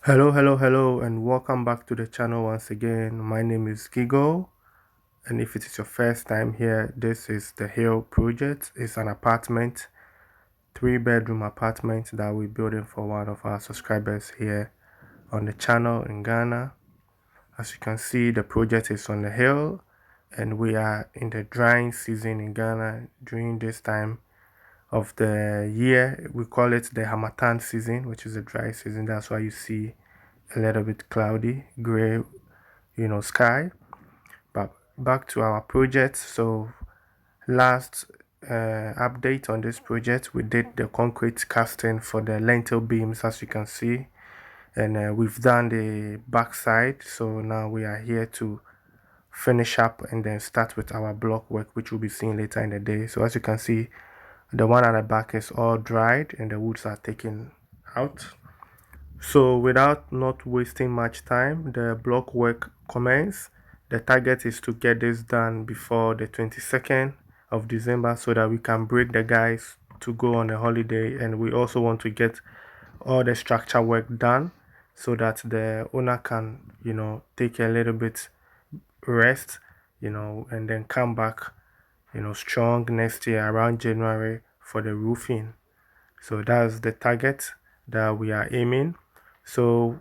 Hello, and welcome back to the channel once again. My name is Gigo, and if it is your first time here, this is the Hill Project. It's an apartment, three-bedroom apartment that we're building for one of our subscribers here on the channel in Ghana. As you can see, the project is on the hill, and we are in the drying season in Ghana during this time of the year. We call it the Hamatan season, which is the dry season. That's why you see a little bit cloudy, gray, sky. But back to our project. So last update on this project, we did the concrete casting for the lintel beams, as you can see, and we've done the backside. So now we are here to finish up and then start with our block work, which we'll be seeing later in the day. So as you can see, the one at the back is all dried and the woods are taken out. So without not wasting much time, the block work commence. The target is to get this done before the 22nd of December so that we can break the guys to go on a holiday, and we also want to get all the structure work done so that the owner can, take a little bit rest, and then come back, strong next year around January for the roofing. So that's the target that we are aiming. So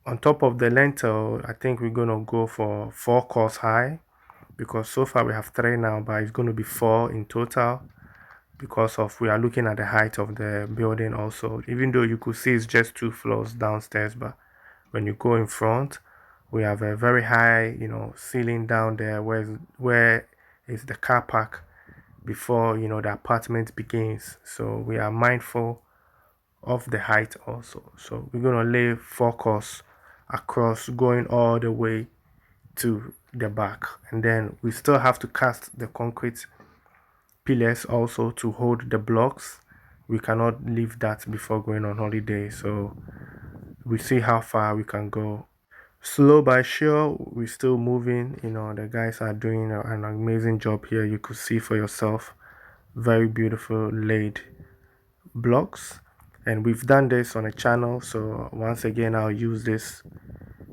on top of the lentil, I think we're gonna go for 4 course high because so far we have three now, but it's going to be four in total because of we are looking at the height of the building also. Even though you could see it's just 2 floors downstairs, but when you go in front, we have a very high, ceiling down there where is the car park before the apartment begins. So we are mindful of the height also. So we're gonna lay 4 course across going all the way to the back, and then we still have to cast the concrete pillars also to hold the blocks. We cannot leave that before going on holiday, so we see how far we can go. Slow by sure, we're still moving. The guys are doing an amazing job here. You could see for yourself, very beautiful laid blocks, and we've done this on a channel. So once again, I'll use this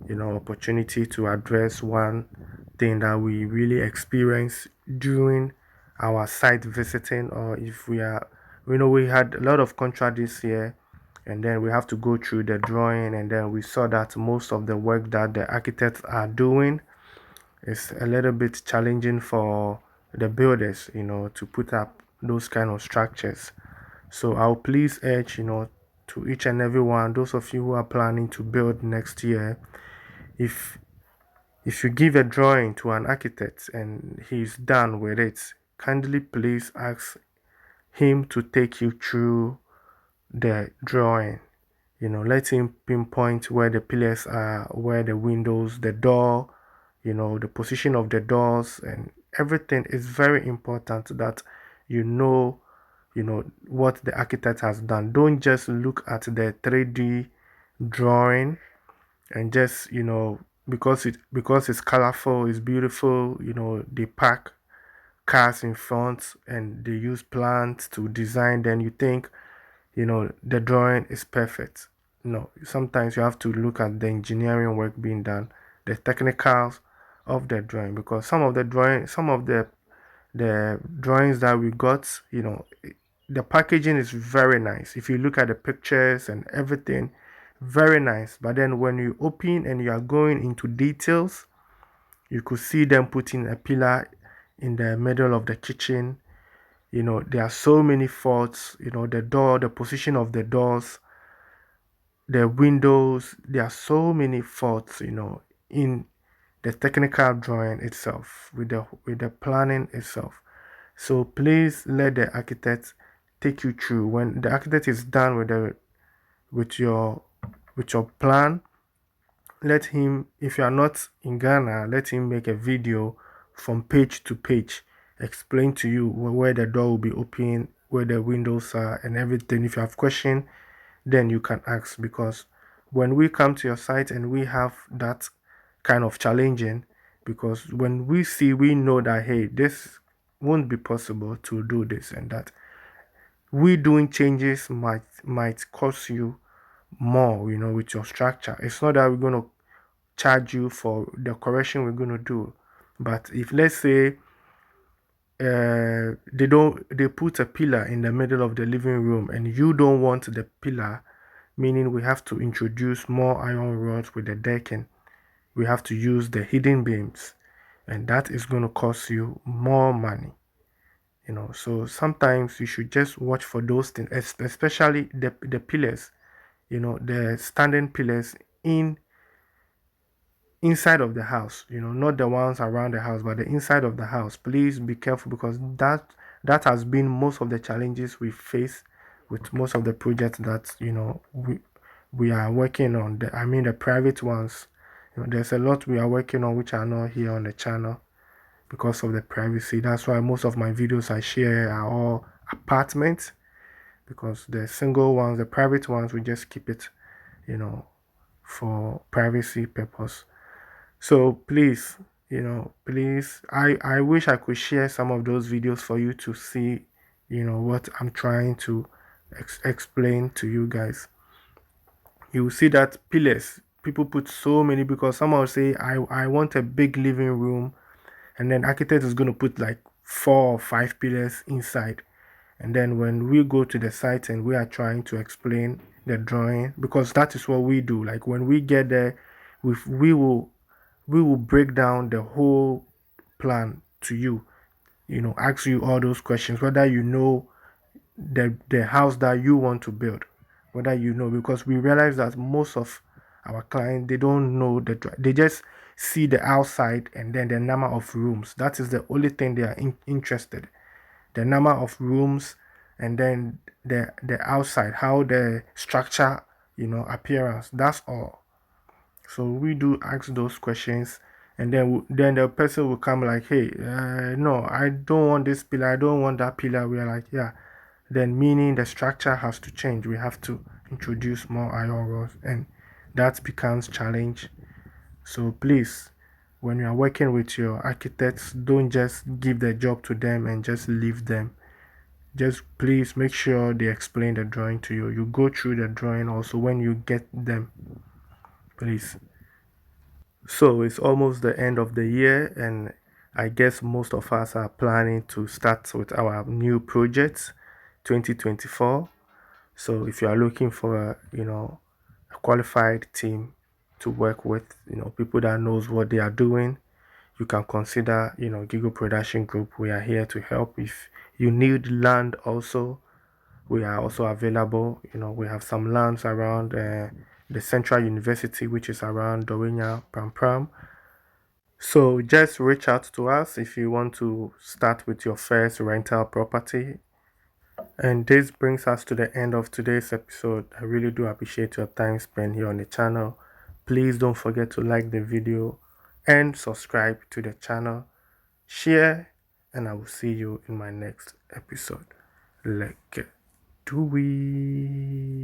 opportunity to address one thing that we really experience during our site visiting, or if we had a lot of contract this year, and then we have to go through the drawing, and then we saw that most of the work that the architects are doing is a little bit challenging for the builders, to put up those kind of structures. So I'll please urge, to each and every one, those of you who are planning to build next year, if you give a drawing to an architect and he's done with it, kindly please ask him to take you through the drawing. Let him pinpoint where the pillars are, where the windows, the door, the position of the doors, and everything is very important that you know, what the architect has done. Don't just look at the 3D drawing and just because it's colorful, it's beautiful, they park cars in front and they use plants to design, then you think the drawing is perfect. No, sometimes you have to look at the engineering work being done, the technicals of the drawing, because some of the drawings that we got, the packaging is very nice. If you look at the pictures and everything, very nice. But then when you open and you are going into details, you could see them putting a pillar in the middle of the kitchen. There are so many faults, the door, the position of the doors, the windows, there are so many faults, in the technical drawing itself, with the planning itself. So please let the architect take you through. When the architect is done with your with your plan, let him, if you are not in Ghana, let him make a video from page to page, explain to you where the door will be open, where the windows are, and everything. If you have question, then you can ask, because when we come to your site and we have that kind of challenging, because when we see, we know that, hey, this won't be possible to do this and that. We doing changes might cost you more, with your structure. It's not that we're going to charge you for the correction we're going to do. But if, let's say, they put a pillar in the middle of the living room and you don't want the pillar, meaning we have to introduce more iron rods with the decking. We have to use the hidden beams, and that is going to cost you more money. So sometimes you should just watch for those things, especially the pillars, the standing pillars inside of the house, not the ones around the house, but the inside of the house. Please be careful, because that has been most of the challenges we face with most of the projects that we are working on. I mean, the private ones. There's a lot we are working on which are not here on the channel because of the privacy. That's why most of my videos I share are all apartments, because the single ones, the private ones, we just keep it, for privacy purpose. So please, please, I wish I could share some of those videos for you to see, what I'm trying to explain to you guys. You will see that pillars, people put so many, because someone will say, I want a big living room, and then architect is going to put like 4 or 5 pillars inside. And then when we go to the site and we are trying to explain the drawing, because that is what we do. Like when we get there, we will break down the whole plan to you, ask you all those questions, whether the house that you want to build, whether because we realize that most of our clients, they don't know they just see the outside and then the number of rooms. That is the only thing they are interested, the number of rooms, and then the outside, how the structure, appearance. That's all. So we do ask those questions, and then the person will come like, hey, no, I don't want this pillar, I don't want that pillar. We are like, yeah. Then meaning the structure has to change. We have to introduce more iron rods, and that becomes challenge. So please, when you are working with your architects, don't just give the job to them and just leave them. Just please make sure they explain the drawing to you. You go through the drawing also when you get them, please. So it's almost the end of the year, and I guess most of us are planning to start with our new projects 2024. So if you are looking for a qualified team to work with, people that knows what they are doing, you can consider, Gigo Production Group. We are here to help. If you need land also, we are also available. We have some lands around the Central University, which is around Dorinya, Pram Pram. So just reach out to us if you want to start with your first rental property. And this brings us to the end of today's episode. I really do appreciate your time spent here on the channel. Please don't forget to like the video and subscribe to the channel. Share, and I will see you in my next episode. Like, do we?